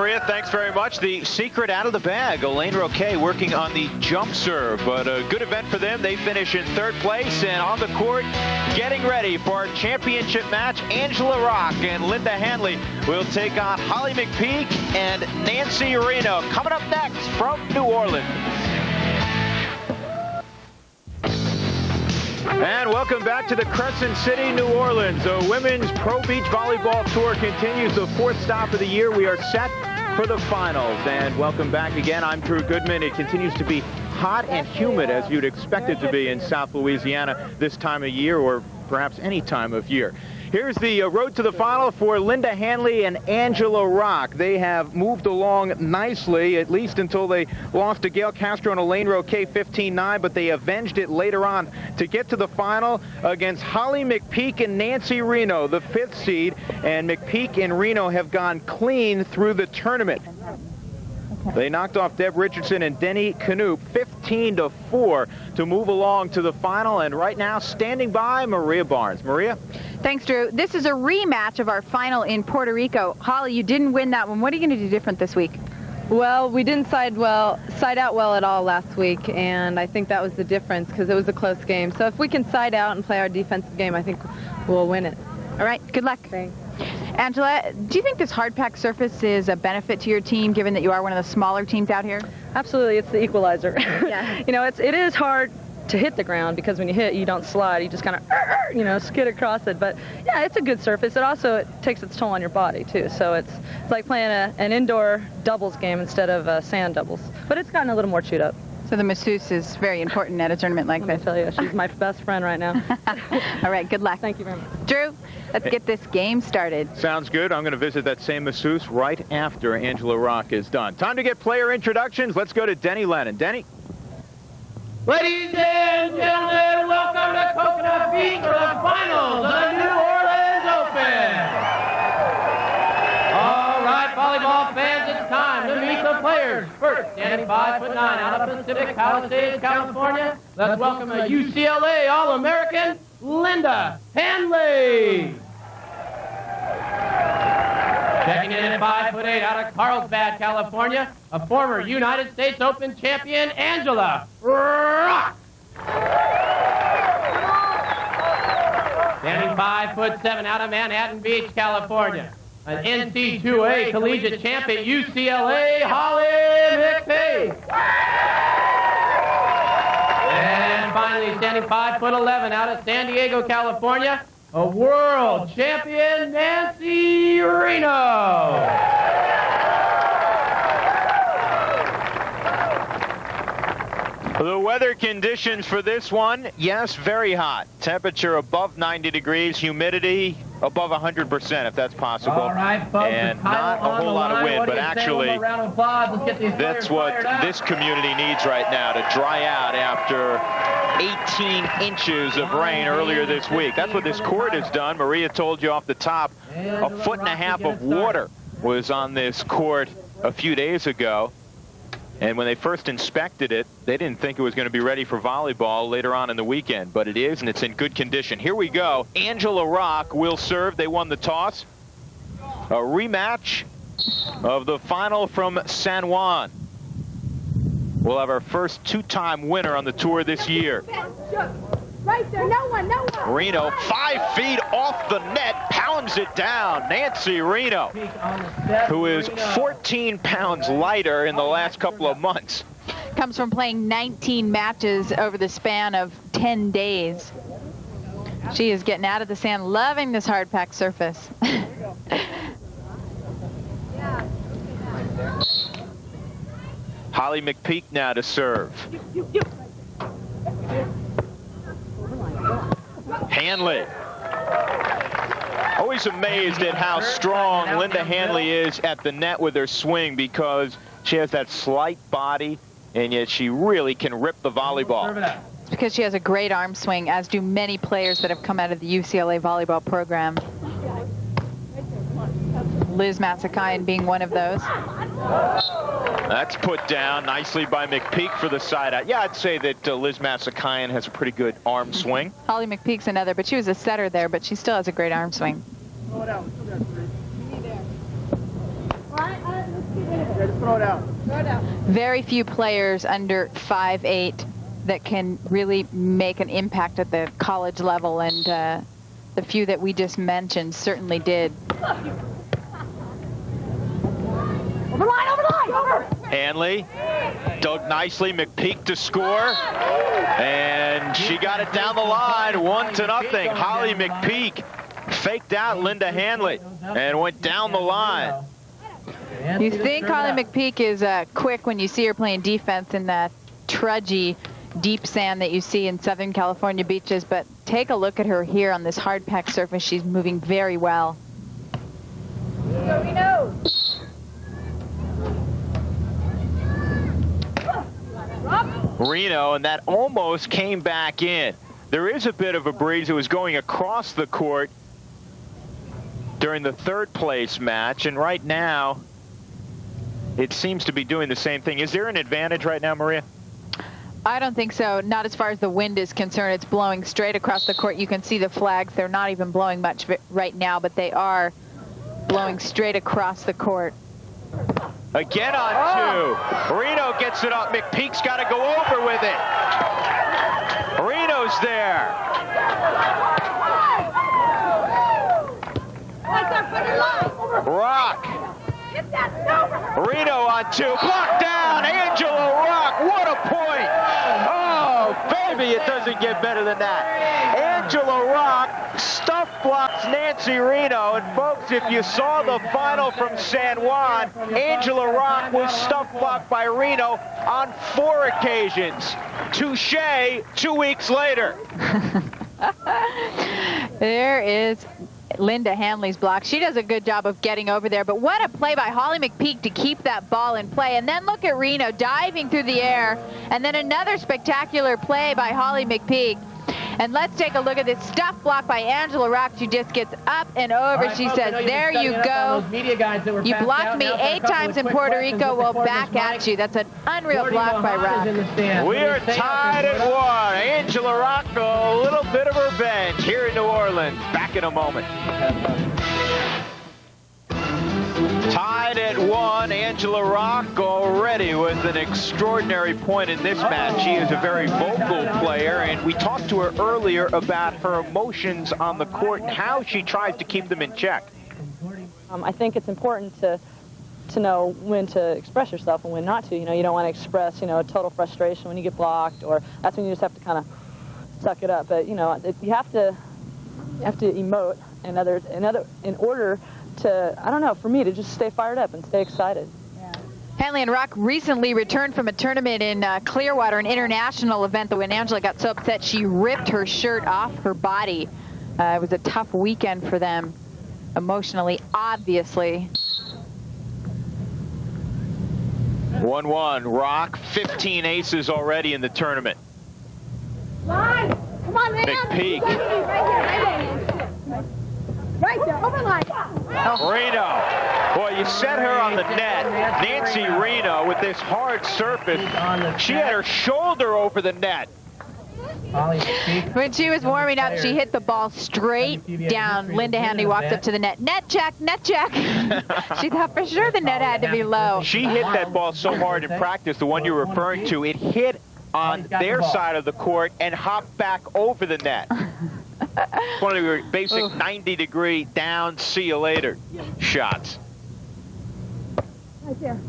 Maria. Thanks very much. The secret out of the bag. Elaine Roquet working on the jump serve, but a good event for them. They finish in 3rd place, and on the court, getting ready for our championship match. Angela Rock and Linda Hanley will take on Holly McPeak and Nancy Reno. Coming up next from New Orleans. And welcome back to the Crescent City, New Orleans. The Women's Pro Beach Volleyball Tour continues, the 4th stop of the year. We are set for the finals. And welcome back again. I'm Drew Goodman. It continues to be hot and humid, as you'd expect it to be in South Louisiana this time of year, or perhaps any time of year. Here's the road to the final for Linda Hanley and Angela Rock. They have moved along nicely, at least until they lost to Gail Castro and Elaine Roquet 15-9, but they avenged it later on to get to the final against Holly McPeak and Nancy Reno, the 5th seed, and McPeak and Reno have gone clean through the tournament. They knocked off Deb Richardson and Denny Canoop 15-4 to move along to the final, and right now standing by, Maria Barnes. Maria? Thanks, Drew. This is a rematch of our final in Puerto Rico. Holly, you didn't win that one. What are you going to do different this week? Well, we didn't side out well at all last week, and I think that was the difference because it was a close game. So if we can side out and play our defensive game, I think we'll win it. All right, good luck. Thanks. Angela, do you think this hard pack surface is a benefit to your team, given that you are one of the smaller teams out here? Absolutely, it's the equalizer. Yeah. You know, it is hard to hit the ground because when you hit, you don't slide. You just kind of, skid across it. But yeah, it's a good surface. It takes its toll on your body too. So it's like playing an indoor doubles game instead of sand doubles. But it's gotten a little more chewed up. So the masseuse is very important at a tournament like this. I tell you, she's my best friend right now. All right, good luck. Thank you very much. Drew, let's get this game started. Sounds good. I'm going to visit that same masseuse right after Angela Rock is done. Time to get player introductions. Let's go to Denny Lennon. Denny? Ladies and gentlemen, welcome to Coconut Beach for the finals of the New Orleans Open. All right, volleyball fans, it's time to meet the players. First, standing 5'9" out of Pacific Palisades, California, let's welcome a UCLA All-American, Linda Hanley. Checking in at 5'8" out of Carlsbad, California, a former United States Open champion, Angela Rock. Standing 5'7" out of Manhattan Beach, California, an NC2A collegiate champ at UCLA, Holly McPeak. And finally, standing 5'11" out of San Diego, California, a world champion, Nancy Reno. The weather conditions for this one, yes, very hot. Temperature above 90 degrees, humidity above 100%, if that's possible. All right, folks, and not a whole lot of wind, but actually, that's what this community needs right now to dry out after 18 inches of rain earlier this week. That's what this court has done. Maria told you off the top, 1.5 feet of water was on this court a few days ago. And when they first inspected it, they didn't think it was going to be ready for volleyball later on in the weekend, but it is, and it's in good condition. Here we go. Angela Rock will serve. They won the toss. A rematch of the final from San Juan. We'll have our first 2-time winner on the tour this year. Right there, no one. Reno, 5 feet off the net, pounds it down. Nancy Reno, who is 14 pounds lighter in the last couple of months. Comes from playing 19 matches over the span of 10 days. She is getting out of the sand, loving this hard pack surface. Holly McPeak now to serve. Hanley. Always amazed at how strong Linda Hanley is at the net with her swing, because she has that slight body, and yet she really can rip the volleyball. It's because she has a great arm swing, as do many players that have come out of the UCLA volleyball program. Liz Matsakayan being one of those. That's put down nicely by McPeak for the side out. Yeah, I'd say that Liz Matsakayan has a pretty good arm swing. Holly McPeak's another, but she was a setter there, but she still has a great arm swing. Very few players under 5'8" that can really make an impact at the college level, and the few that we just mentioned certainly did. Hanley dug nicely. McPeak to score, and she got it down the line, 1-0. Holly McPeak faked out Linda Hanley and went down the line. You think Holly McPeak is quick when you see her playing defense in that trudgy deep sand that you see in Southern California beaches, but take a look at her here on this hard packed surface. She's moving very well. Reno, and that almost came back in. There is a bit of a breeze. It was going across the court during the third place match, and right now it seems to be doing the same thing. Is there an advantage right now, Maria? I don't think so. Not as far as the wind is concerned. It's blowing straight across the court. You can see the flags. They're not even blowing much right now, but they are blowing straight across the court. Again on two. Reno gets it up. McPeak's got to go over with it. Reno's there. Rock. Reno on two. Blocked down. Angela Rock. What a point. Oh, baby, it doesn't get better than that. Angela Rock stuff blocks Nancy Reno. And folks, if you saw the final from San Juan, Angela Rock was stuff blocked by Reno on 4 occasions. Touché 2 weeks later. There is Linda Hanley's block. She does a good job of getting over there, but what a play by Holly McPeak to keep that ball in play. And then look at Reno diving through the air, and then another spectacular play by Holly McPeak. And let's take a look at this stuff block by Angela Rock. She just gets up and over. Right, she says, there you go. You blocked me 8 times in Puerto Rico. Well, back at you. That's an unreal block by Rock. We are tied at 1. Angela Rock, a little bit of revenge here in New Orleans. Back in a moment. Tied at 1, Angela Rock already with an extraordinary point in this match. She is a very vocal player, and we talked to her earlier about her emotions on the court and how she tries to keep them in check. I think it's important to know when to express yourself and when not to. You know, you don't want to express, total frustration when you get blocked, or that's when you just have to kind of suck it up. But, you have to emote in order to, I don't know, for me to just stay fired up and stay excited. Yeah. Hanley and Rock recently returned from a tournament in Clearwater, an international event, that when Angela got so upset she ripped her shirt off her body. It was a tough weekend for them emotionally, obviously. 1-1, Rock, 15 aces already in the tournament. Line. Come on, man. McPeak. Right there, over line. Reno. Boy, you set her on the net. Nancy Reno with this hard surface. She had her shoulder over the net. When she was warming up, she hit the ball straight down. Linda Hanley walks up to the net. Net check, net check. She thought for sure the net had to be low. She hit that ball so hard in practice, the one you're referring to, it hit on their side of the court and hopped back over the net. One of your basic 90-degree down, see you later shots. Right there.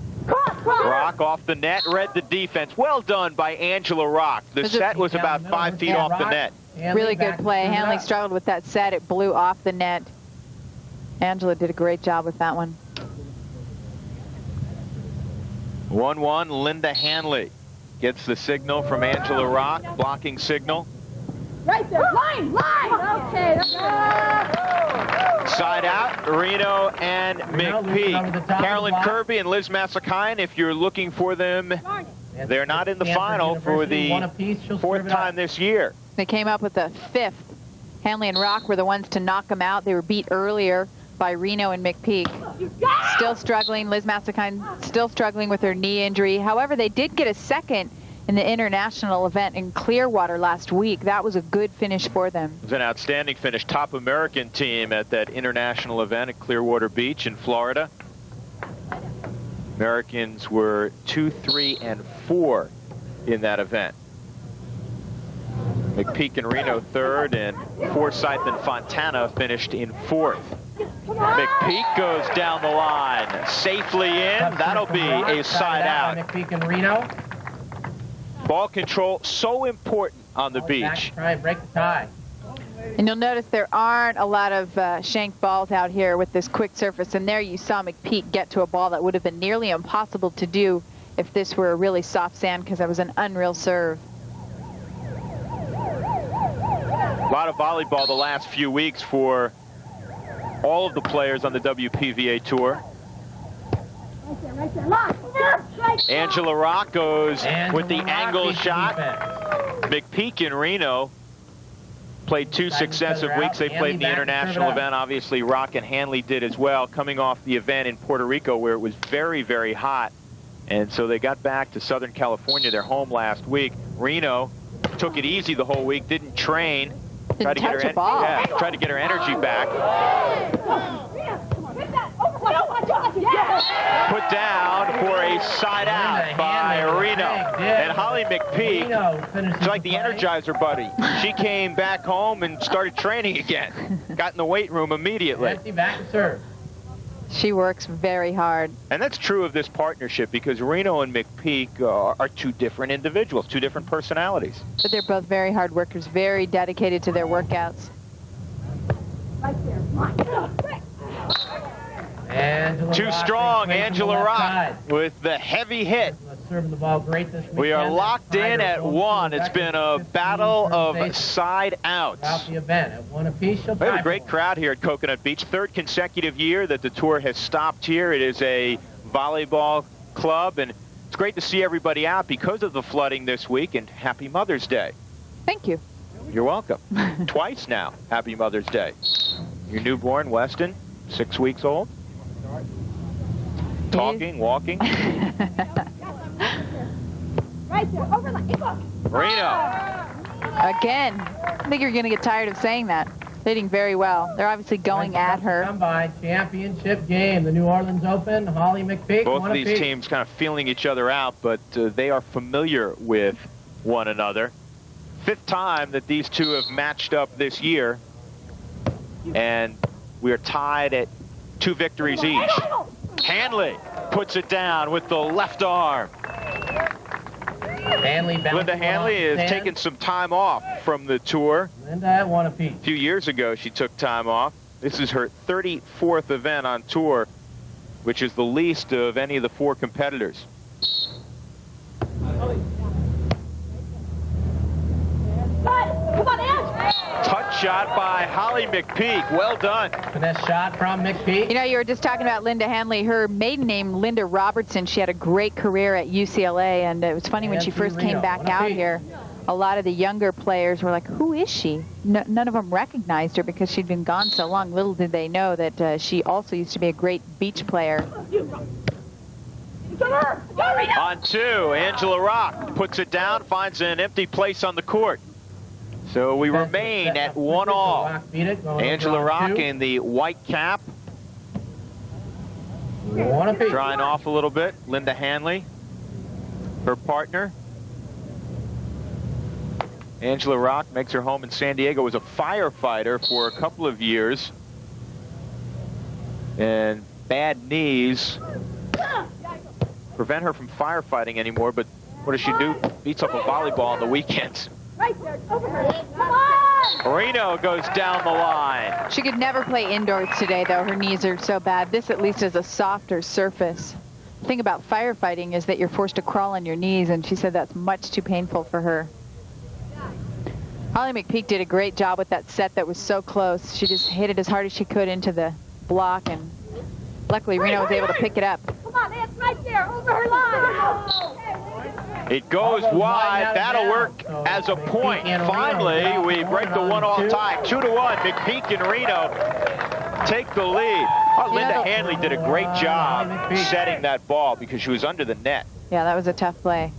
Rock off the net, read the defense. Well done by Angela Rock. The set was about 5 feet off the net. Really good play. Hanley struggled with that set. It blew off the net. Angela did a great job with that one. 1-1, Linda Hanley gets the signal from Angela Rock, blocking signal. Right there. Line. Okay. Side out, Reno and McPeak. Carolyn Kirby and Liz Massakayan, if you're looking for them, they're not in the final for the 4th time this year. They came up with the 5th. Hanley and Rock were the ones to knock them out. They were beat earlier by Reno and McPeak. Still struggling. Liz Massakayan still struggling with her knee injury. However, they did get a 2nd in the international event in Clearwater last week. That was a good finish for them. It was an outstanding finish. Top American team at that international event at Clearwater Beach in Florida. Americans were 2, 3, and 4 in that event. McPeak and Reno third, and Forsyth and Fontana finished in fourth. McPeak goes down the line, safely in. That'll be a side out. McPeak and Reno. Ball control so important on the beach. Try and break the tie. And you'll notice there aren't a lot of shank balls out here with this quick surface. And there you saw McPeak get to a ball that would have been nearly impossible to do if this were a really soft sand, because that was an unreal serve. A lot of volleyball the last few weeks for all of the players on the WPVA Tour. Right there. Lock. Angela Rock goes with the angle beats the shot. defense. McPeak and Reno played 2 successive weeks. They played in the international event. Obviously, Rock and Hanley did as well, coming off the event in Puerto Rico where it was very, very hot. And so they got back to Southern California, their home last week. Reno took it easy the whole week, didn't train. Tried to get her ball. Yeah, tried to get her energy back. Put down for a side out by Reno. And Holly McPeak, she's like the Energizer Buddy. She came back home and started training again. Got in the weight room immediately. Back to serve. She works very hard. And that's true of this partnership because Reno and McPeak are two different individuals, two different personalities. But they're both very hard workers, very dedicated to their workouts. Right there. Angela Too Rock strong, makes Angela the left Rock side. with the heavy hit. Serving the ball great this weekend. We are locked in at 1. It's been a battle of side outs. Throughout the event at 1 apiece. We have a great crowd here at Coconut Beach. 3rd consecutive year that the tour has stopped here. It is a volleyball club, and it's great to see everybody out because of the flooding this week, and happy Mother's Day. Thank you. You're welcome. Twice now, happy Mother's Day. Your newborn, Weston, 6 weeks old. Talking, walking. Right there. Over the Reno. Again, I think you're going to get tired of saying that. Hitting very well. They're obviously going at her. Come by championship game, the New Orleans Open. Holly McPeak. Both of these teams kind of feeling each other out, but they are familiar with one another. 5th time that these two have matched up this year, and we are tied at 2 victories each. Hanley puts it down with the left arm. Linda Hanley is taking some time off from the tour. Linda at 1 apiece. A few years ago, she took time off. This is her 34th event on tour, which is the least of any of the 4 competitors. Come on, Ange. Touch shot by Holly McPeak. Well done. Finesse shot from McPeak. You know, you were just talking about Linda Hanley. Her maiden name, Linda Robertson. She had a great career at UCLA, and it was funny when she first came back out here. A lot of the younger players were like, who is she? None of them recognized her because she'd been gone so long. Little did they know that she also used to be a great beach player. On 2, Angela Rock puts it down, finds an empty place on the court. So we remain at 1-all. Angela Rock in the white cap. 1 apiece. Drying off a little bit. Linda Hanley, her partner. Angela Rock makes her home in San Diego, was a firefighter for a couple of years. And bad knees prevent her from firefighting anymore, but what does she do? Beats up a volleyball on the weekends. Right there. Over her. Come on. Reno goes down the line. She could never play indoors today, though. Her knees are so bad. This at least is a softer surface. The thing about firefighting is that you're forced to crawl on your knees, and she said that's much too painful for her. Holly McPeak did a great job with that set that was so close. She just hit it as hard as she could into the block, and luckily Reno was able to pick it up. Come on, Ange. Right there. Over her line. It goes wide. That'll work as a point. Finally, we break the 1-all tie. 2-1. McPeak and Reno take the lead. Oh, Linda Hanley did a great job setting that ball because she was under the net. Yeah, that was a tough play.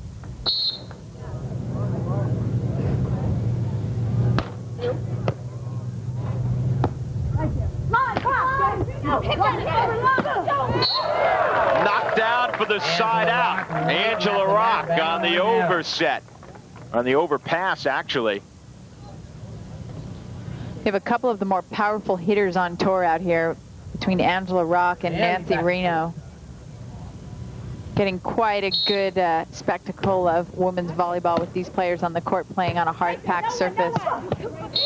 Right there. Line, come on. Hit that. Knocked down for the side out. Angela Rock on the overset. On the overpass, actually. We have a couple of the more powerful hitters on tour out here between Angela Rock and Nancy Reno. Getting quite a good spectacle of women's volleyball with these players on the court playing on a hard-packed surface.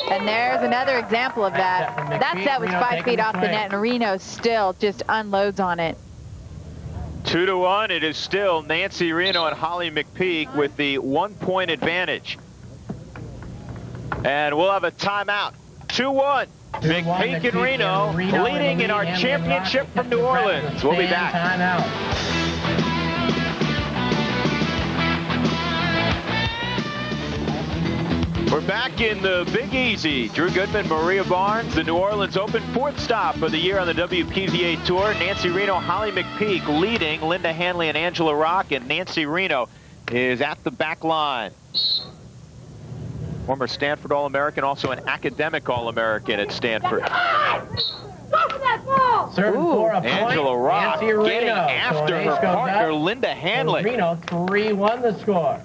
And there's another example of that. That set was 5 feet off the net, and Reno still just unloads on it. 2-1. It is still Nancy Reno and Holly McPeak with the 1-point advantage. And we'll have a timeout. 2-1. McPeak and Reno leading in our championship from New Orleans. We'll be back. We're back in the Big Easy. Drew Goodman, Maria Barnes, the New Orleans Open, 4th stop of the year on the WPVA Tour. Nancy Reno, Holly McPeak leading. Linda Hanley and Angela Rock, and Nancy Reno is at the back line. Former Stanford All-American, also an academic All-American at Stanford. Angela Rock getting after her partner, Linda Hanley. Reno 3-1 the score.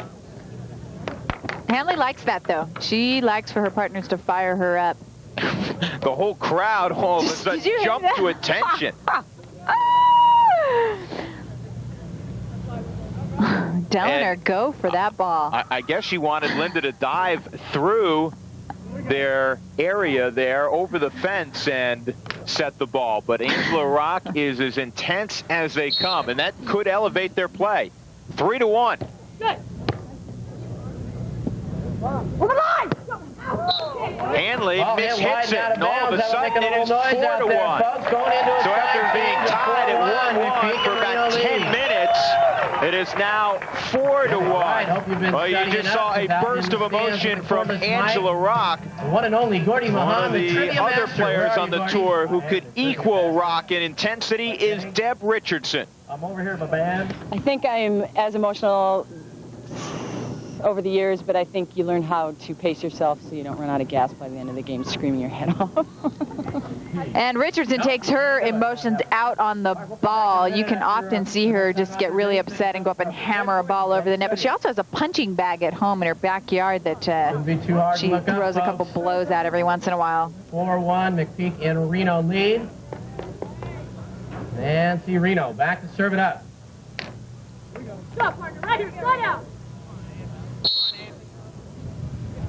Hanley likes that, though. She likes for her partners to fire her up. The whole crowd all of a sudden jumped to attention. Telling her go for that ball. I guess she wanted Linda to dive through their area there over the fence and set the ball. But Angela Rock is as intense as they come, and that could elevate their play. 3-1. Good. Hanley mishits it, and all of a sudden it is 4-1. So after being tied at 1-1 for about 10 minutes, it is now 4-1. Well, you just saw a burst of emotion from Angela Rock. One and only Gordy One of the other players on the tour who could equal Rock in intensity is Deb Richardson. I'm over here, my band. I think I'm as emotional over the years, but I think you learn how to pace yourself so you don't run out of gas by the end of the game screaming your head off. And Richardson takes her emotions out on the ball. You can often see her just get really upset and go up and hammer a ball over the net, but she also has a punching bag at home in her backyard that she throws a couple blows at every once in a while. 4-1, McPeak and Reno lead. Nancy Reno back to serve it up. Stop, partner. Right here. Slide out.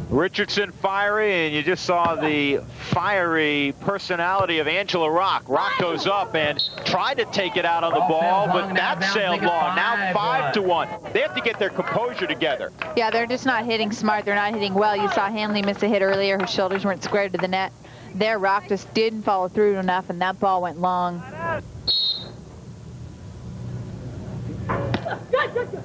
Richardson fiery, and you just saw the fiery personality of Angela Rock. Rock goes up and tried to take it out on the ball, but that sailed long. Now 5-1. They have to get their composure together. Yeah, they're just not hitting smart. They're not hitting well. You saw Hanley miss a hit earlier. Her shoulders weren't squared to the net. There, Rock just didn't follow through enough, and that ball went long. Good.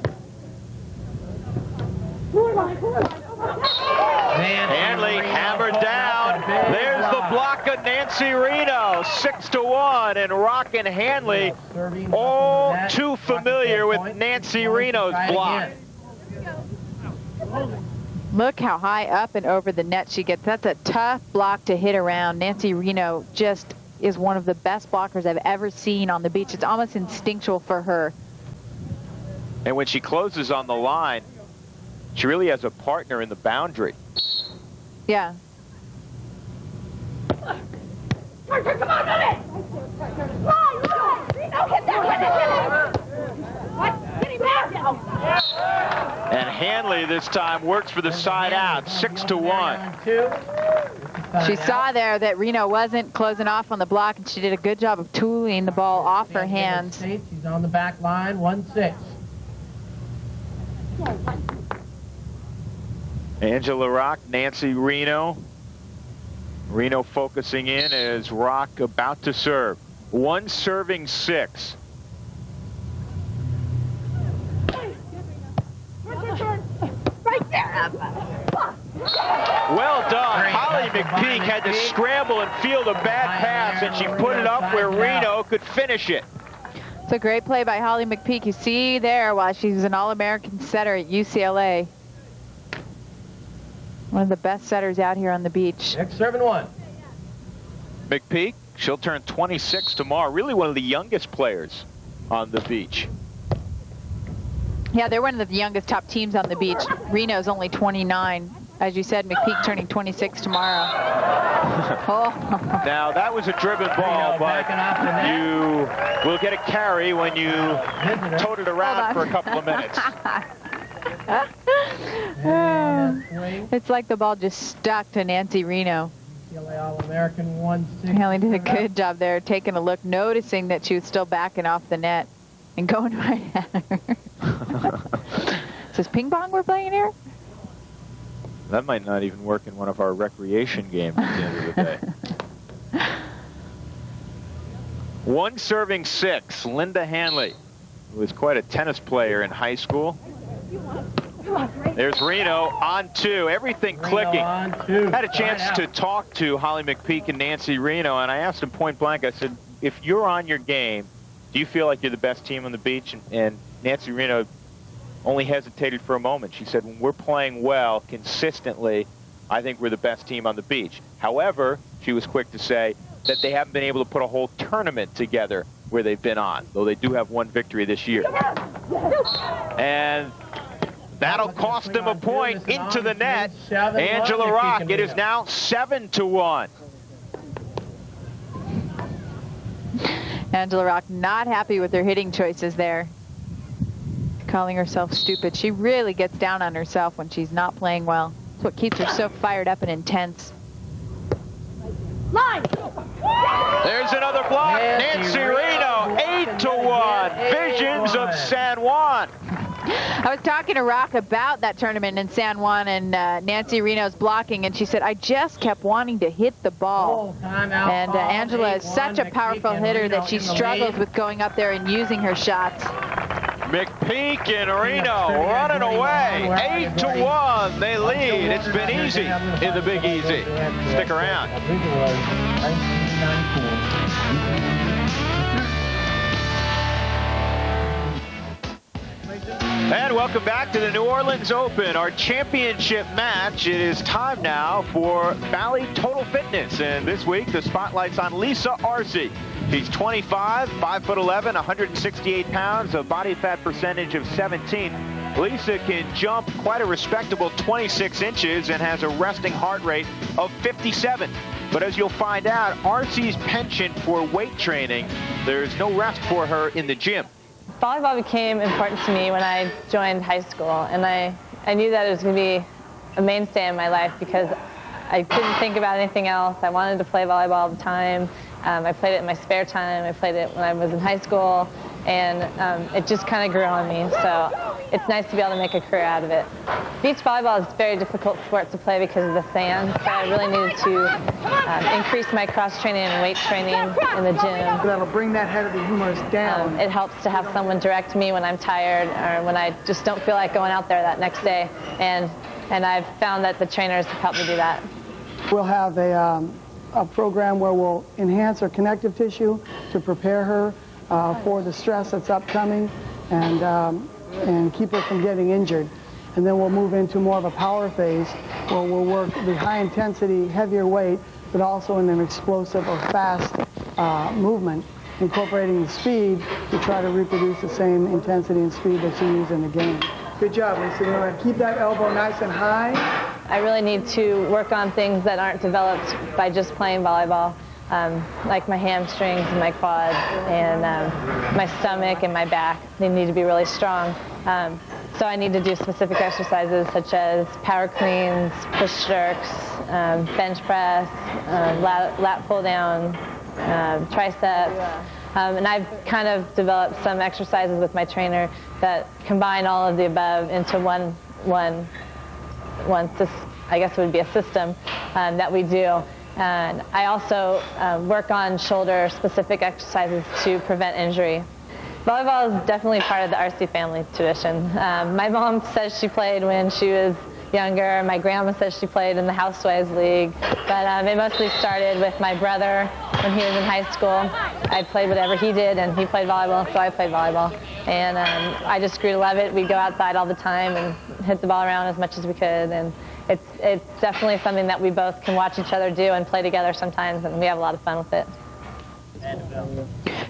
Hanley hammered down. There's the block of Nancy Reno, 6-1, and Rock and Hanley all too familiar with Nancy Reno's block. Look how high up and over the net she gets. That's a tough block to hit around. Nancy Reno just is one of the best blockers I've ever seen on the beach. It's almost instinctual for her. And when she closes on the line, she really has a partner in the boundary. Yeah. Come on, move it! Reno, hit that one! What? Get him back now! And Hanley this time works for the side out, 6-1. She saw there that Reno wasn't closing off on the block, and she did a good job of tooling the ball off her hands. She's on the back line, 1-6. Angela Rock, Nancy Reno. Reno focusing in as Rock about to serve. 1 serving 6. Right there! Well done. Holly McPeak had to scramble and field a bad pass, and she put it up where Reno could finish it. It's a great play by Holly McPeak. You see there while she's an All-American setter at UCLA. One of the best setters out here on the beach. Next serving 1. McPeak She'll turn 26 tomorrow. Really one of the youngest players on the beach. Yeah, they're one of the youngest top teams on the beach. Reno's only 29. As you said, McPeak turning 26 tomorrow. Oh. Now, that was a driven ball, but you will get a carry when you tote it around for a couple of minutes. It's like the ball just stuck to Nancy Reno. All-American 160. Haley did a good job there, taking a look, noticing that she was still backing off the net and going right at her. Is this ping pong we're playing here? That might not even work in one of our recreation games at the end of the day. One serving six, Linda Hanley, who was quite a tennis player in high school. There's Reno on two, everything clicking. Had a chance to talk to Holly McPeak and Nancy Reno, and I asked them point blank, I said, if you're on your game, do you feel like you're the best team on the beach? And Nancy Reno only hesitated for a moment. She said, when we're playing well, consistently, I think we're the best team on the beach. However, she was quick to say that they haven't been able to put a whole tournament together where they've been on, though they do have one victory this year. And that'll cost them a point into the net. Angela Rock, it is now 7-1. Angela Rock not happy with her hitting choices there. Calling herself stupid. She really gets down on herself when she's not playing well. It's what keeps her so fired up and intense. Line! There's another block. Nancy Reno, 8-1. Visions of San Juan. I was talking to Rock about that tournament in San Juan and Nancy Reno's blocking, and she said, I just kept wanting to hit the ball. And Angela is such a powerful hitter that she struggles with going up there and using her shots. McPeak and Reno running away. 8-1. They lead. It's been easy in the Big Easy. Stick around. And welcome back to the New Orleans Open, our championship match. It is time now for Valley Total Fitness. And this week, the spotlight's on Lisa Arce. She's 25, 5'11", 168 pounds, a body fat percentage of 17. Lisa can jump quite a respectable 26 inches and has a resting heart rate of 57. But as you'll find out, Arce's penchant for weight training, there's no rest for her in the gym. Volleyball became important to me when I joined high school, and I knew that it was going to be a mainstay in my life because I couldn't think about anything else. I wanted to play volleyball all the time. I played it in my spare time. I played it when I was in high school, and it just kind of grew on me. So it's nice to be able to make a career out of it. Beach volleyball is a very difficult sport to play because of the sand, so I really needed to increase my cross-training and weight training in the gym. That'll bring that head of the humerus down. It helps to have someone direct me when I'm tired or when I just don't feel like going out there that next day, and I've found that the trainers have helped me do that. We'll have a program where we'll enhance her connective tissue to prepare her for the stress that's upcoming and keep her from getting injured. And then we'll move into more of a power phase where we'll work the high intensity, heavier weight, but also in an explosive or fast movement, incorporating the speed to try to reproduce the same intensity and speed that you use in the game. Good job, Lisa. You want to keep that elbow nice and high. I really need to work on things that aren't developed by just playing volleyball, like my hamstrings and my quads and my stomach and my back. They need to be really strong. So I need to do specific exercises such as power cleans, push jerks, bench press, lat pull down, triceps. And I've kind of developed some exercises with my trainer that combine all of the above into one, I guess it would be a system that we do. And I also work on shoulder-specific exercises to prevent injury. Volleyball is definitely part of the RC family tradition. My mom says she played when she was younger. My grandma says she played in the Housewives League. But it mostly started with my brother when he was in high school. I played whatever he did, and he played volleyball, so I played volleyball. And I just grew to love it. We'd go outside all the time and hit the ball around as much as we could. And it's definitely something that we both can watch each other do and play together sometimes, and we have a lot of fun with it.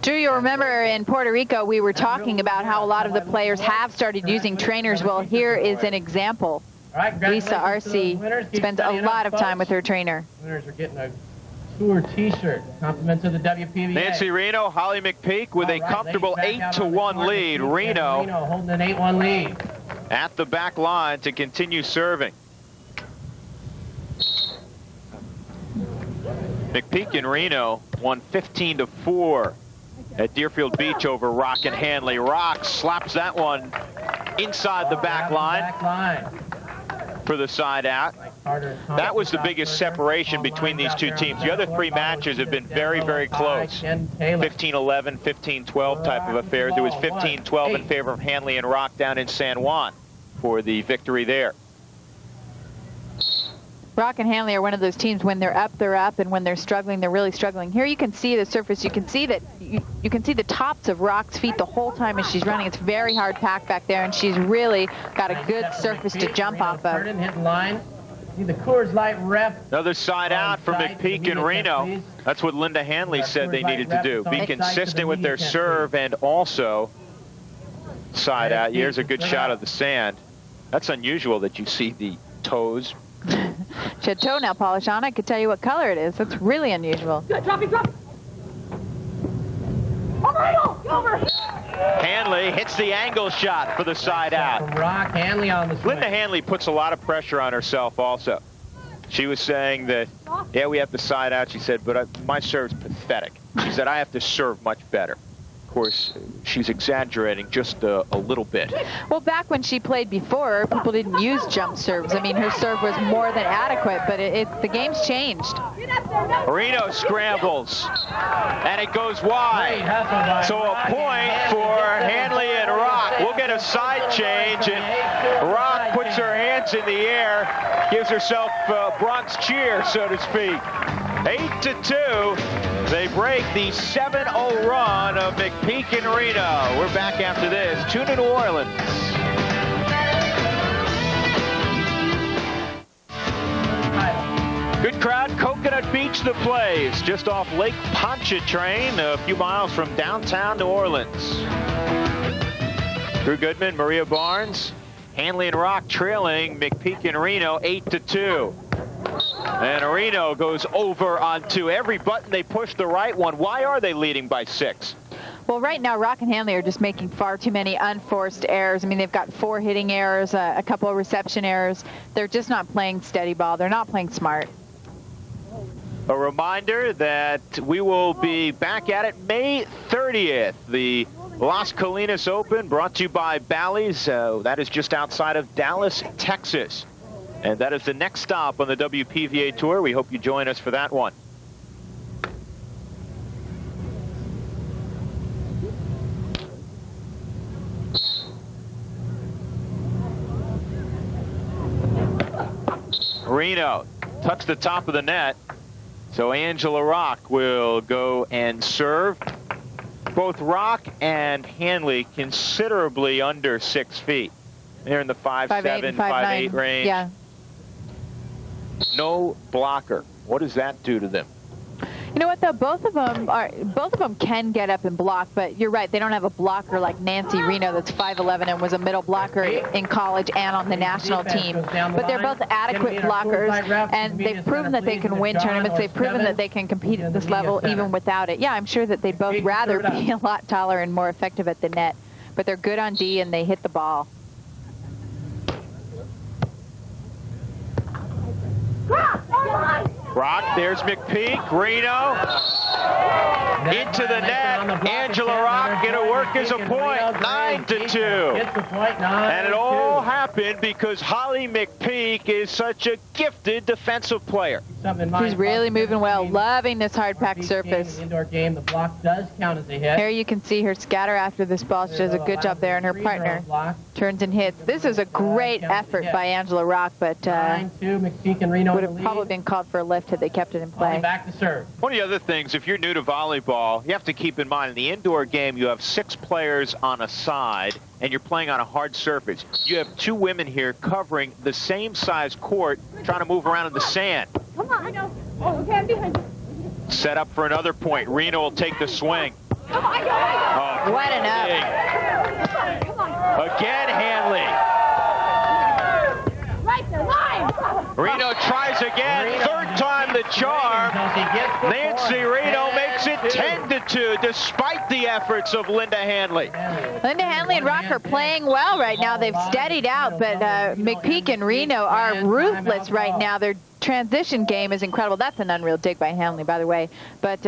Drew, you'll remember in Puerto Rico we were talking about how a lot of the players have started using trainers. Well, here is an example. Lisa Arce spends a lot of time with her trainer. Winners are getting a tour T-shirt. Compliments of the WPVA. Nancy Reno, Holly McPeak with a comfortable 8-1 lead. Reno holding an 8-1 lead. At the back line to continue serving. McPeak and Reno won 15-4 at Deerfield Beach over Rock and Hanley. Rock slaps that one inside the back line for the side out. That was the biggest separation between these two teams. The other three matches have been very, very close. 15-11, 15-12 type of affairs. It was 15-12 in favor of Hanley and Rock down in San Juan for the victory there. Rock and Hanley are one of those teams, when they're up, and when they're struggling, they're really struggling. Here you can see the surface. You can see that you can see the tops of Rock's feet the whole time as she's running. It's very hard packed back there, and she's really got a good surface to jump off of. The Coors Light ref. Another side out for McPeak and Reno. That's what Linda Hanley said they needed to do. Be consistent with their serve and also side out. Here's a good shot of the sand. That's unusual that you see the toes. She had toenail polish on. I could tell you what color it is. That's really unusual. Good, drop it. Over. Hanley hits the angle shot for the side out. From Rock, Hanley on the swing. Linda Hanley puts a lot of pressure on herself also. She was saying that, yeah, we have the side out. She said, but my serve's pathetic. She said, I have to serve much better. Of course, she's exaggerating just a little bit. Well, back when she played before, people didn't use jump serves. I mean, her serve was more than adequate, but the game's changed. Reno scrambles, and it goes wide. So a point for Hanley and Rock. We'll get a side change, and Rock puts her hands in the air, gives herself a Bronx cheer, so to speak. 8-2. They break the 7-0 run of McPeak and Reno. We're back after this. Tune in New Orleans. Good crowd. Coconut Beach, the Plays, just off Lake Pontchartrain, a few miles from downtown New Orleans. Drew Goodman, Maria Barnes, Hanley and Rock trailing McPeak and Reno 8-2. And Reno goes over on 2. Every button they push the right one. Why are they leading by 6? Well, right now, Rock and Hanley are just making far too many unforced errors. I mean, they've got 4 hitting errors, a couple of reception errors. They're just not playing steady ball. They're not playing smart. A reminder that we will be back at it May 30th. The Las Colinas Open brought to you by Bally's. That is just outside of Dallas, Texas. And that is the next stop on the WPVA Tour. We hope you join us for that one. Reno touched the top of the net. So Angela Rock will go and serve. Both Rock and Hanley considerably under 6 feet. They're in the 5'7", 5'8" range. Yeah. No blocker. What does that do to them? You know what, though? Both of them can get up and block, but you're right. They don't have a blocker like Nancy Reno that's 5'11" and was a middle blocker in college and on the national team. But they're both adequate blockers, and they've proven that they can win tournaments. They've proven that they can compete at this level even without it. Yeah, I'm sure that they'd both rather be a lot taller and more effective at the net. But they're good on D, and they hit the ball. Rock, there's McPeak, Reno, into the net. Angela Rock gonna work as a point, 9-2. And it all happened because Holly McPeak is such a gifted defensive player. She's really moving well, loving this hard-packed surface. Indoor game, the block does count as a hit. Here you can see her scatter after this ball. She does a good job there, and her partner turns and hits. This is a great effort by Angela Rock, but 9-2, McPeak and Reno would have probably been called for a lift had they kept it in play. Back to serve. One of the other things, if you're new to volleyball, you have to keep in mind in the indoor game, you have 6 players on a side, and you're playing on a hard surface. You have 2 women here covering the same size court, trying to move around in the sand. Come on, I know. Oh, okay, I'm behind you. Set up for another point. Reno will take the swing. Oh, What an up. again, Hanley. Right the line. Reno tries again. Third time the charm. Nancy Reno makes it 10-2 despite the efforts of Linda Hanley. Linda Hanley and Rock are playing well right now. They've steadied out, but McPeak and Reno are ruthless right now. Their transition game is incredible. That's an unreal dig by Hanley, by the way. But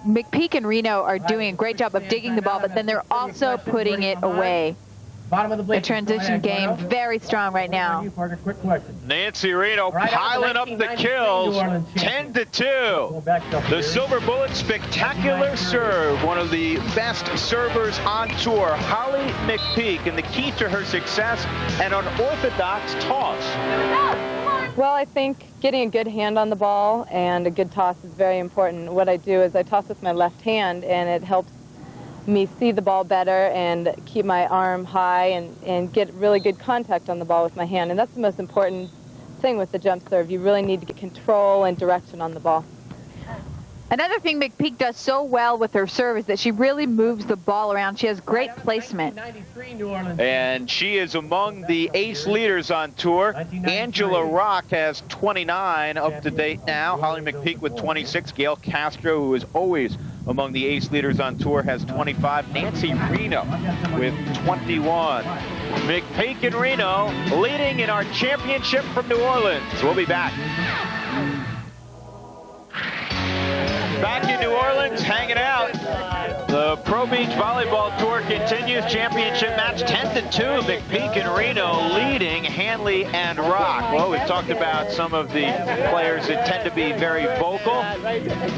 McPeak and Reno are doing a great job of digging the ball, but then they're also putting it away. The transition game very strong right now. Nancy Reno piling up the kills, 10-2. The Silver Bullet spectacular serve, one of the best servers on tour, Holly McPeak, and the key to her success, an unorthodox toss. Well, I think getting a good hand on the ball and a good toss is very important. What I do is I toss with my left hand, and it helps me see the ball better and keep my arm high and get really good contact on the ball with my hand. And that's the most important thing with the jump serve. You really need to get control and direction on the ball. Another thing McPeak does so well with her serve is that she really moves the ball around. She has great placement. And she is among the ace leaders on tour. Angela Rock has 29 up to date now. Holly McPeak with 26. Gail Castro, who is always among the ace leaders on tour, has 25. Nancy Reno with 21. McPeak and Reno leading in our championship from New Orleans. We'll be back. Back in New Orleans, hanging out. The Pro Beach Volleyball Tour continues. Championship match 10-2. McPeak and Reno leading Hanley and Rock. Well, we've talked about some of the players that tend to be very vocal.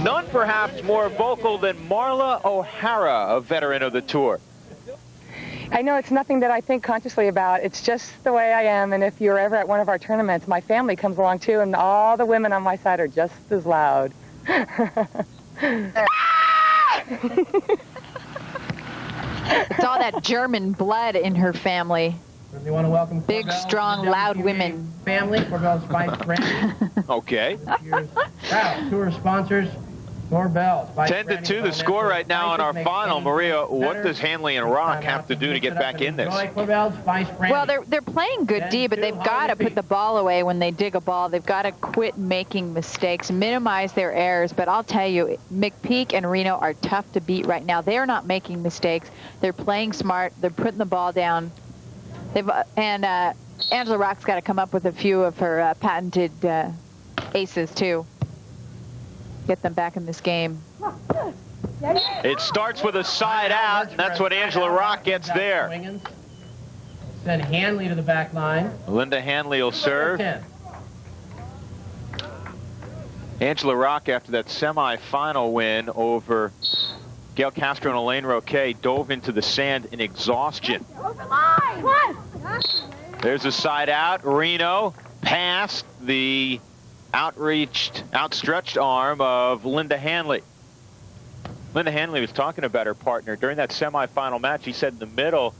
None perhaps more vocal than Marla O'Hara, a veteran of the tour. I know it's nothing that I think consciously about. It's just the way I am, and if you're ever at one of our tournaments, my family comes along too, and all the women on my side are just as loud. It's all that German blood in her family. We want to welcome big, strong, loud women. Family, Corbell's Vice Brandy. Okay. Tour sponsors. Corbell's 10-2 the score right now in our final. Maria, what does Hanley and Rock have to do to get back in this? Well, they're playing good D, but they've got to put the ball away when they dig a ball. They've got to quit making mistakes, minimize their errors. But I'll tell you, McPeak and Reno are tough to beat right now. They're not making mistakes. They're playing smart. They're putting the ball down. Angela Rock's got to come up with a few of her patented aces, too. Get them back in this game. It starts with a side out, and that's what Angela Rock gets there. Send Hanley to the back line. Linda Hanley will serve. Angela Rock, after that semifinal win over Gail Castro and Elaine Roquet, dove into the sand in exhaustion. There's a side out. Reno past the outstretched arm of Linda Hanley. Linda Hanley was talking about her partner during that semifinal match. She said in the middle,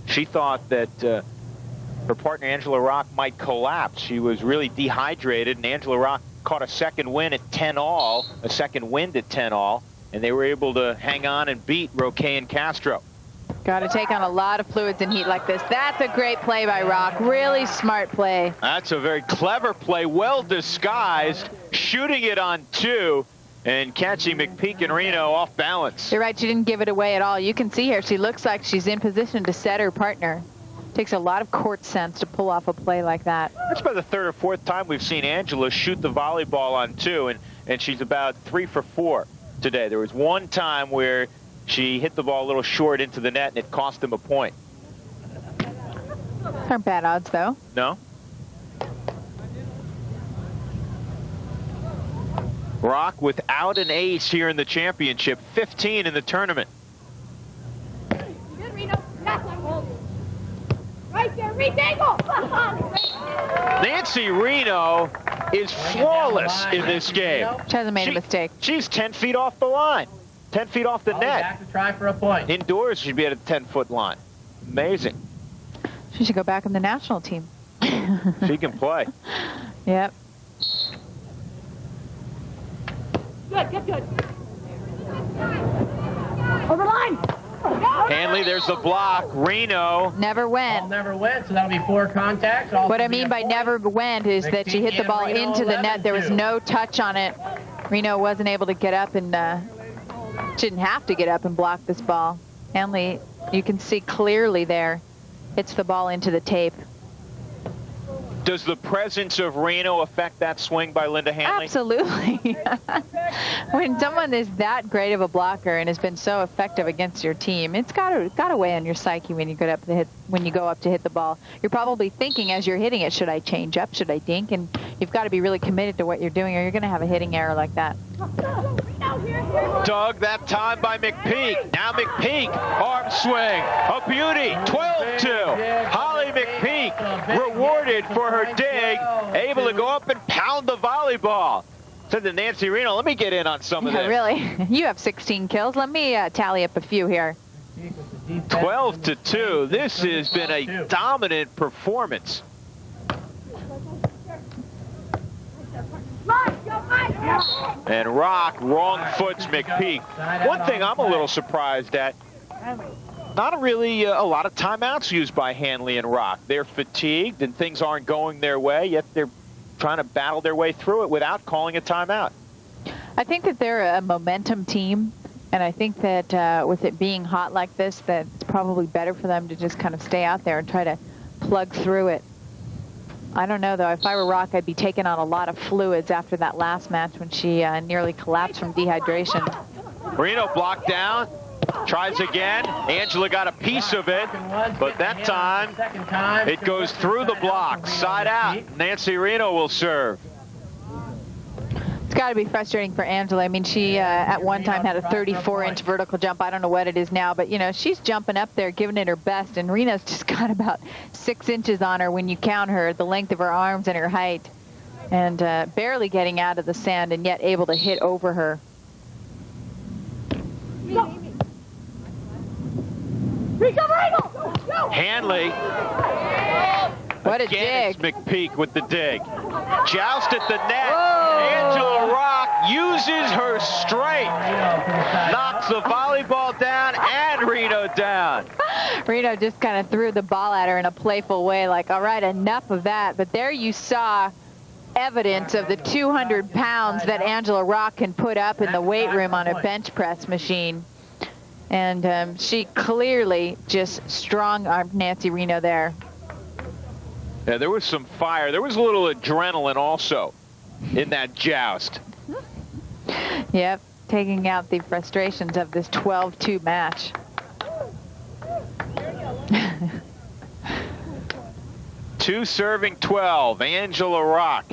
she thought that her partner Angela Rock might collapse. She was really dehydrated, and Angela Rock caught a second win at 10-all, a second wind at 10-all, and they were able to hang on and beat Roquet and Castro. Got to take on a lot of fluids in heat like this. That's a great play by Rock. Really smart play. That's a very clever play, well disguised, shooting it on two and catching McPeak and Reno off balance. You're right, she didn't give it away at all. You can see here, she looks like she's in position to set her partner. Takes a lot of court sense to pull off a play like that. That's about the third or fourth time we've seen Angela shoot the volleyball on two, and she's about 3 for 4 today. There was one time where she hit the ball a little short into the net, and it cost them a point. Aren't bad odds, though. No? Rock without an ace here in the championship, 15 in the tournament. Good, Reno. Right there, re-dangle. Nancy Reno is flawless in this game. She hasn't made a mistake. She's 10 feet off the line. 10 feet off the net. Back to try for a point. Indoors, she'd be at a 10-foot line. Amazing. She should go back in the national team. She can play. Yep. Get good. Over line. Hanley, there's the block. Reno. Never went. Ball never went, so that'll be 4 contacts. What I mean by never went is that she hit the ball into the net. There was no touch on it. Reno wasn't able to get up and didn't have to get up and block this ball. Hanley, you can see clearly there, hits the ball into the tape. Does the presence of Reno affect that swing by Linda Hanley? Absolutely. When someone is that great of a blocker and has been so effective against your team, it's got to weigh on your psyche when you go up to hit the ball. You're probably thinking as you're hitting it, should I change up? Should I dink? And you've got to be really committed to what you're doing, or you're going to have a hitting error like that. Dug that time by McPeak. Now McPeak, arm swing, a beauty, 12-2. Holly McPeak rewarded for her dig, able to go up and pound the volleyball. Said to Nancy Reno, let me get in on some of this. Really? You have 16 kills. Let me tally up a few here. 12-2. This has been a dominant performance. And Rock wrong foots McPeak. One thing I'm a little surprised at, not really a lot of timeouts used by Hanley and Rock. They're fatigued and things aren't going their way, yet they're trying to battle their way through it without calling a timeout. I think that they're a momentum team, and I think that with it being hot like this, that it's probably better for them to just kind of stay out there and try to plug through it. I don't know, though. If I were Rock, I'd be taking on a lot of fluids after that last match when she nearly collapsed from dehydration. Reno blocked down, tries again. Angela got a piece of it, but that time it goes through the block, side out. Nancy Reno will serve. It's got to be frustrating for Angela. I mean, she at one time had a 34-inch vertical jump. I don't know what it is now, but, you know, she's jumping up there, giving it her best, and Reno's just got about 6 inches on her when you count her, the length of her arms and her height, and barely getting out of the sand and yet able to hit over her. Hanley. What a Again, dig. it's McPeak with the dig. Joust at the net. Angela Rock uses her strength. Knocks the volleyball down and Reno down. Reno just kind of threw the ball at her in a playful way, like, all right, enough of that. But there you saw evidence of the 200 pounds that Angela Rock can put up in the weight room on a bench press machine. And she clearly just strong-armed Nancy Reno there. Yeah, there was some fire. There was a little adrenaline also in that joust. Yep, taking out the frustrations of this 12-2 match. Two serving 12, Angela Rock.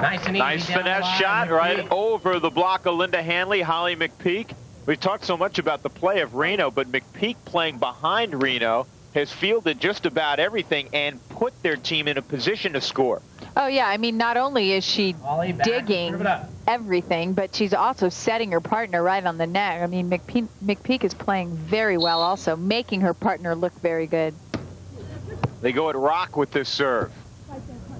Nice and easy. Nice finesse shot right over the block of Linda Hanley, Holly McPeak. We've talked so much about the play of Reno, but McPeak playing behind Reno has fielded just about everything and put their team in a position to score. Oh, yeah. I mean, not only is she digging everything, but she's also setting her partner right on the net. I mean, McPeak is playing very well also, making her partner look very good. They go at Rock with this serve.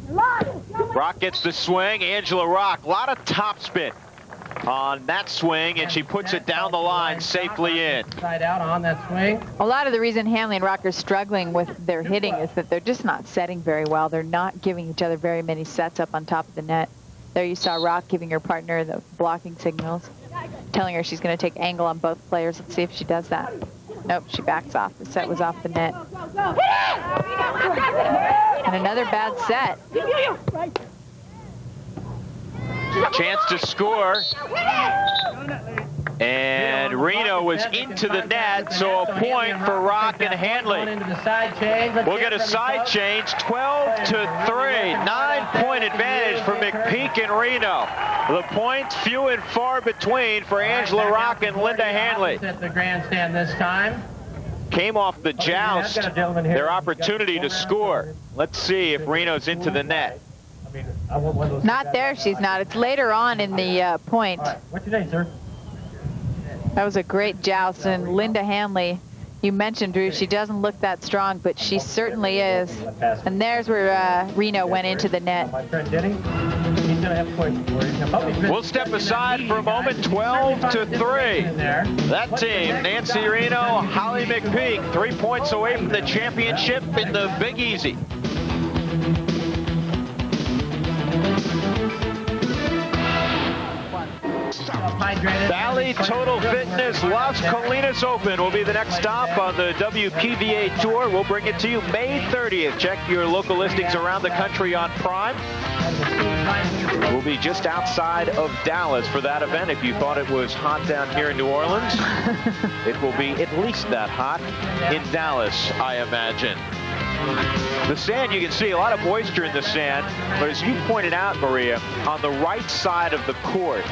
Rock gets the swing. Angela Rock, a lot of topspin on that swing, and she puts it down the line safely in. Side out on that swing. A lot of the reason Hanley and Rock are struggling with their hitting is that they're just not setting very well. They're not giving each other very many sets up on top of the net. There you saw Rock giving her partner the blocking signals, telling her she's going to take angle on both players. Let's see if she does that. Nope, she backs off. The set was off the net. And another bad set. Chance to score. And Reno was into the net, so a point for Rock and Hanley. We'll get a side change, 12-3. 9-point advantage for McPeak and Reno. The points few and far between for Angela Rock and Linda Hanley. At the grandstand this time. Came off the joust, their opportunity to score. Let's see if Reno's into the net. Not there, she's not. It's later on in the point. What's your name, sir? That was a great joust, and Linda Hanley, you mentioned, Drew, she doesn't look that strong, but she certainly is. And there's where Reno went into the net. We'll step aside for a moment. 12-3. That team, Nancy Reno, Holly McPeak, 3 points away from the championship in the Big Easy. Valley Total Fitness Las Colinas Open will be the next stop on the WPVA Tour. We'll bring it to you May 30th. Check your local listings around the country on Prime. We'll be just outside of Dallas for that event. If you thought it was hot down here in New Orleans, it will be at least that hot in Dallas, I imagine. The sand, you can see a lot of moisture in the sand, but as you pointed out, Maria, on the right side of the court,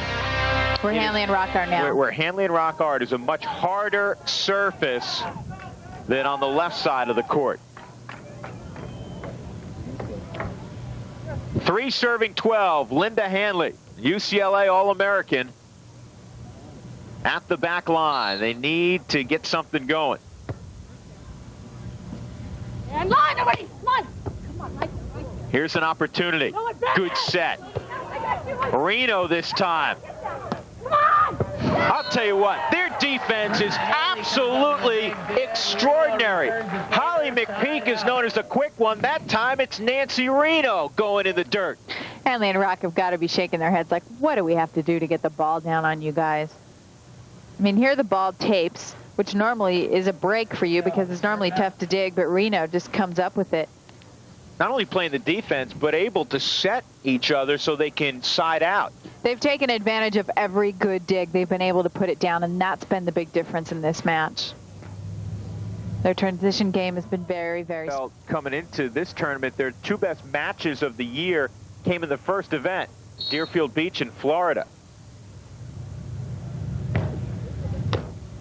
where Hanley and Rock are now. Where Hanley and Rock are is a much harder surface than on the left side of the court. 3 serving 12, Linda Hanley, UCLA All-American, at the back line. They need to get something going. And line already, line. Come on, right. Here's an opportunity. Good set. Reno this time. I'll tell you what, their defense is absolutely extraordinary. Holly McPeak is known as the quick one. That time it's Nancy Reno going in the dirt. Hanley and Rock have got to be shaking their heads like, what do we have to do to get the ball down on you guys? I mean, here the ball tapes, which normally is a break for you because it's normally tough to dig, but Reno just comes up with it. Not only playing the defense, but able to set each other so they can side out. They've taken advantage of every good dig. They've been able to put it down, and that's been the big difference in this match. Their transition game has been very, very... Well, coming into this tournament, their 2 best matches of the year came in the first event, Deerfield Beach in Florida.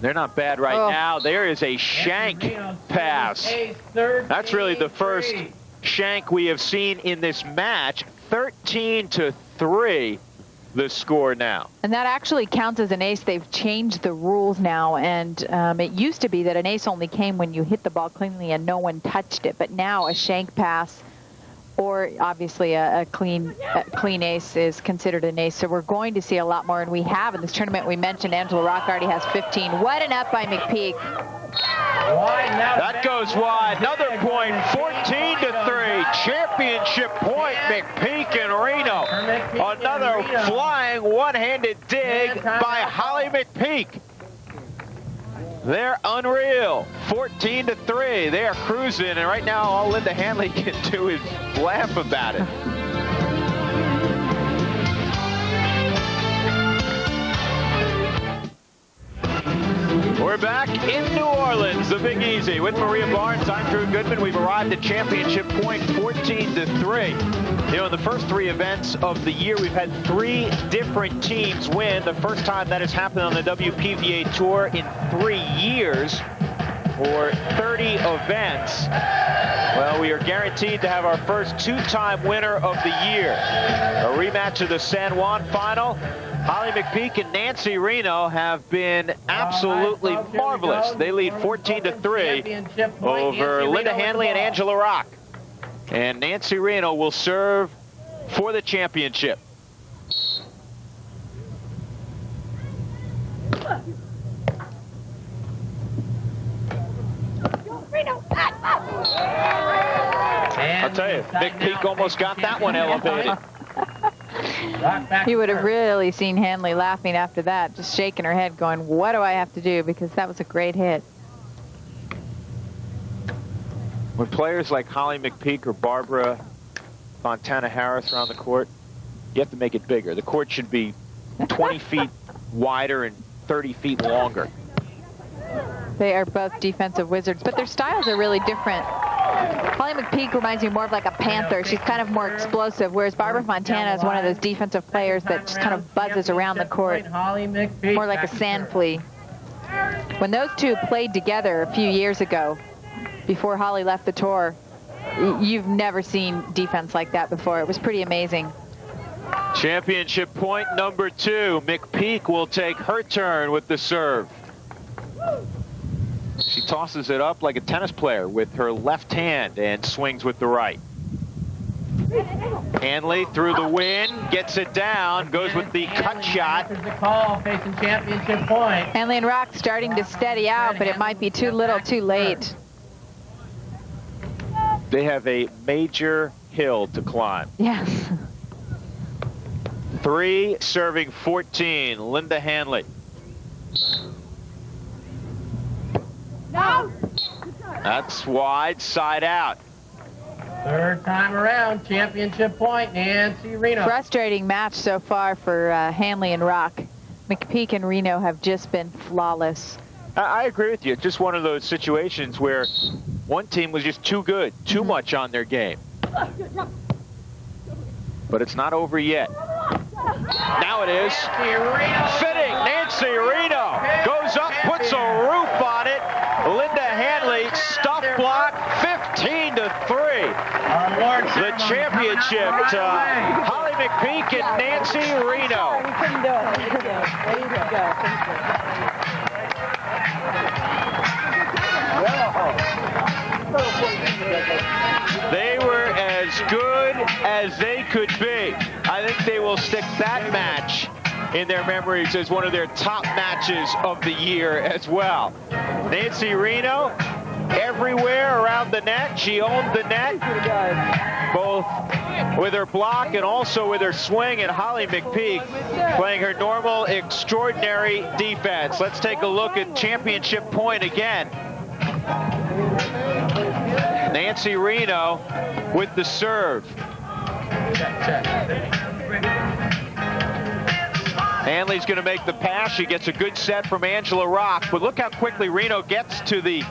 They're not bad right now. There is a shank pass. That's really the first shank we have seen in this match. 13-3. The score now. And that actually counts as an ace. They've changed the rules now, and it used to be that an ace only came when you hit the ball cleanly and no one touched it, but now a shank pass or obviously a clean ace is considered an ace. So we're going to see a lot more, and we have in this tournament. We mentioned Angela Rock already has 15. What an up by McPeak. That goes wide. Another point, 14-3. Championship point, McPeak and Reno. Another flying one-handed dig by Holly McPeak. They're unreal. 14-3. They are cruising, and right now all Linda Hanley can do is laugh about it. We're back in New Orleans, the Big Easy, with Maria Barnes. I'm Drew Goodman. We've arrived at championship point, 14-3. You know, in the first 3 events of the year, we've had 3 different teams win. The first time that has happened on the WPVA Tour in 3 years, or 30 events. Well, we are guaranteed to have our first 2-time winner of the year. A rematch of the San Juan final. Holly McPeak and Nancy Reno have been absolutely marvelous. They lead 14-3 over Linda Hanley and Angela Rock. And Nancy Reno will serve for the championship. I'll tell you, McPeak almost got that one elevated. You would have really seen Hanley laughing after that, just shaking her head going, what do I have to do? Because that was a great hit. When players like Holly McPeak or Barbara Fontana Harris are on the court, you have to make it bigger. The court should be 20 feet wider and 30 feet longer. They are both defensive wizards, but their styles are really different. Holly McPeak reminds me more of like a panther. She's kind of more explosive, whereas Barbara Fontana is one of those defensive players that just kind of buzzes around the court, more like a sand flea. When those two played together a few years ago, before Holly left the tour, you've never seen defense like that before. It was pretty amazing. Championship point number 2. McPeak will take her turn with the serve. She tosses it up like a tennis player with her left hand and swings with the right. Hanley through the wind, gets it down, goes with the cut shot. There's the call facing championship point. Hanley and Rock starting to steady out, but it might be too little too late. They have a major hill to climb. Yes. 3 serving 14, Linda Hanley. No. That's wide, side out. Third time around, championship point, Nancy Reno. Frustrating match so far for Hanley and Rock. McPeak and Reno have just been flawless. I agree with you. Just one of those situations where one team was just too good, too much on their game. But it's not over yet. Now it is. Fitting. Nancy Reno goes up, puts a roof on it. Linda Hanley, stuff block, 15-3. The championship to Holly McPeak and Nancy Reno. You couldn't do it. Ready to go. They were as good as they could be. I think they will stick that match in their memories as one of their top matches of the year as well. Nancy Reno, everywhere around the net. She owned the net, both with her block and also with her swing. And Holly McPeak playing her normal, extraordinary defense. Let's take a look at championship point again. Nancy Reno with the serve. Hanley's going to make the pass. She gets a good set from Angela Rock. But look how quickly Reno gets to the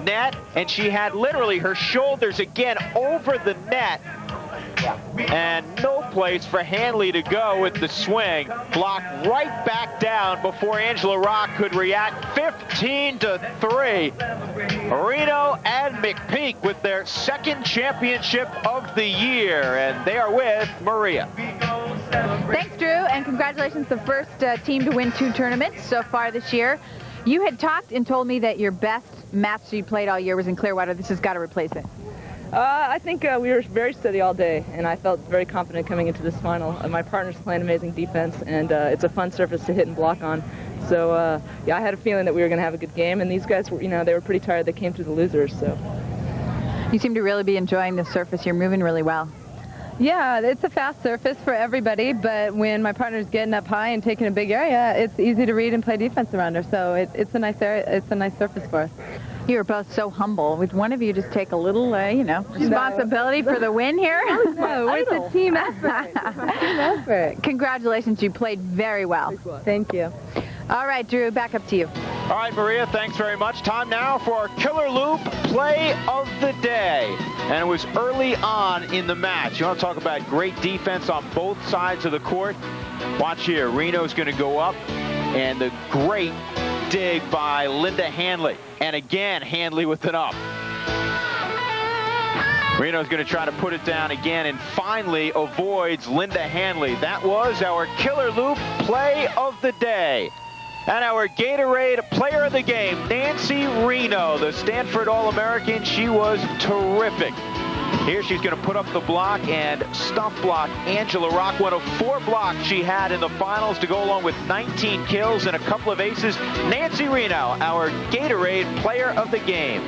net. And she had literally her shoulders again over the net. And no place for Hanley to go with the swing. Blocked right back down before Angela Rock could react. 15-3. Reno and McPeak with their second championship of the year. And they are with Maria. Thanks, Drew, and congratulations, the first team to win 2 tournaments so far this year. You had talked and told me that your best match you played all year was in Clearwater. This has got to replace it. I think we were very steady all day, and I felt very confident coming into this final. My partner's playing amazing defense, and it's a fun surface to hit and block on. So, yeah, I had a feeling that we were going to have a good game, and these guys, were, they were pretty tired. They came through the losers, so. You seem to really be enjoying the surface. You're moving really well. Yeah, it's a fast surface for everybody, but when my partner's getting up high and taking a big area, it's easy to read and play defense around her. So it's a nice area. It's a nice surface for us. You are both so humble. Would one of you just take a little, responsibility for the win here? No, it's a team effort. It's a team effort. Congratulations, you played very well. Thank you. All right, Drew, back up to you. All right, Maria, thanks very much. Time now for our Killer Loop Play of the Day. And it was early on in the match. You want to talk about great defense on both sides of the court? Watch here. Reno's going to go up, and the great dig by Linda Hanley. And again, Hanley with an up. Reno's going to try to put it down again and finally avoids Linda Hanley. That was our Killer Loop Play of the Day. And our Gatorade Player of the Game, Nancy Reno, the Stanford All-American. She was terrific. Here she's going to put up the block and stump block Angela Rock. One of 4 blocks she had in the finals to go along with 19 kills and a couple of aces. Nancy Reno, our Gatorade Player of the Game.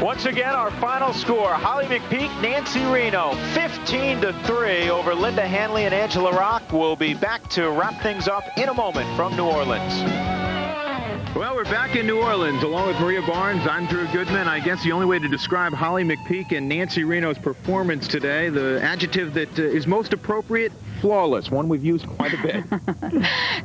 Once again, our final score, Holly McPeak, Nancy Reno, 15-3 over Linda Hanley and Angela Rock. We'll be back to wrap things up in a moment from New Orleans. Well, we're back in New Orleans along with Maria Barnes. I'm Drew Goodman. I guess the only way to describe Holly McPeak and Nancy Reno's performance today, the adjective that is most appropriate, flawless, one we've used quite a bit.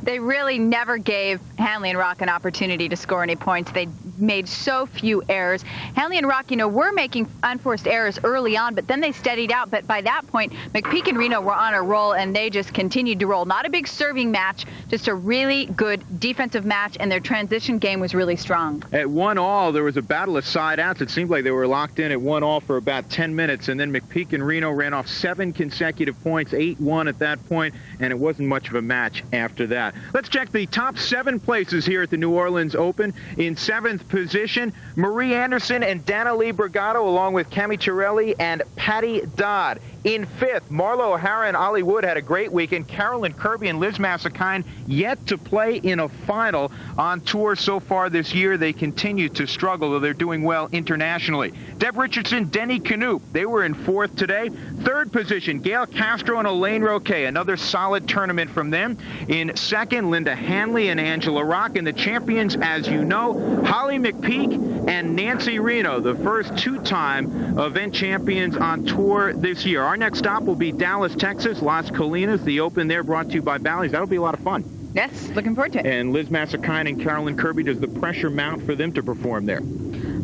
They really never gave Hanley and Rock an opportunity to score any points. They made so few errors. Hanley and Rock, were making unforced errors early on, but then they steadied out. But by that point, McPeak and Reno were on a roll, and they just continued to roll. Not a big serving match, just a really good defensive match, and their transition game was really strong. At 1-all, there was a battle of side outs. It seemed like they were locked in at 1-all for about 10 minutes, and then McPeak and Reno ran off 7 consecutive points, 8-1 at that point, and it wasn't much of a match after that. Let's check the top 7 places here at the New Orleans Open. In 7th position, Marie Anderson and Dana Lee Brigado, along with Cami Chiarelli and Patty Dodd. In 5th, Marlo O'Hara and Ollie Wood had a great weekend. Carolyn Kirby and Liz Massakine yet to play in a final on tour so far this year. They continue to struggle, though they're doing well internationally. Deb Richardson, Denny Canoop, they were in 4th today. 3rd position, Gail Castro and Elaine Roquet, another solid tournament from them. In 2nd, Linda Hanley and Angela Rock. And the champions, as you know, Holly McPeak and Nancy Reno, the first 2-time event champions on tour this year. Our next stop will be Dallas, Texas, Las Colinas. The Open there brought to you by Bally's. That'll be a lot of fun. Yes, looking forward to it. And Liz Massakine and Carolyn Kirby, does the pressure mount for them to perform there?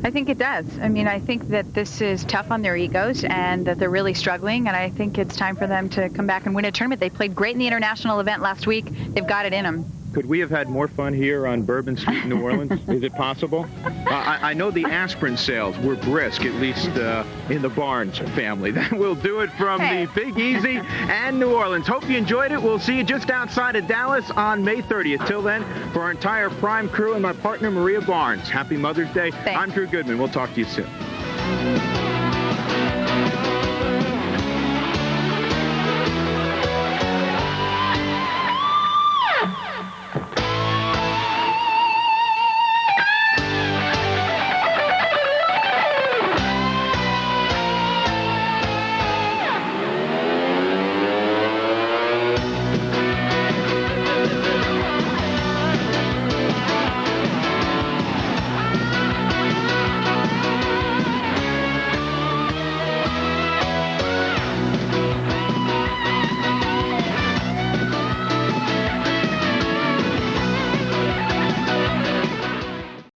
I think it does. I think that this is tough on their egos and that they're really struggling, and I think it's time for them to come back and win a tournament. They played great in the international event last week. They've got it in them. Could we have had more fun here on Bourbon Street in New Orleans? Is it possible? I know the aspirin sales were brisk, at least in the Barnes family. That will do it from the Big Easy and New Orleans. Hope you enjoyed it. We'll see you just outside of Dallas on May 30th. Till then, for our entire Prime crew and my partner, Maria Barnes, happy Mother's Day. Thanks. I'm Drew Goodman. We'll talk to you soon.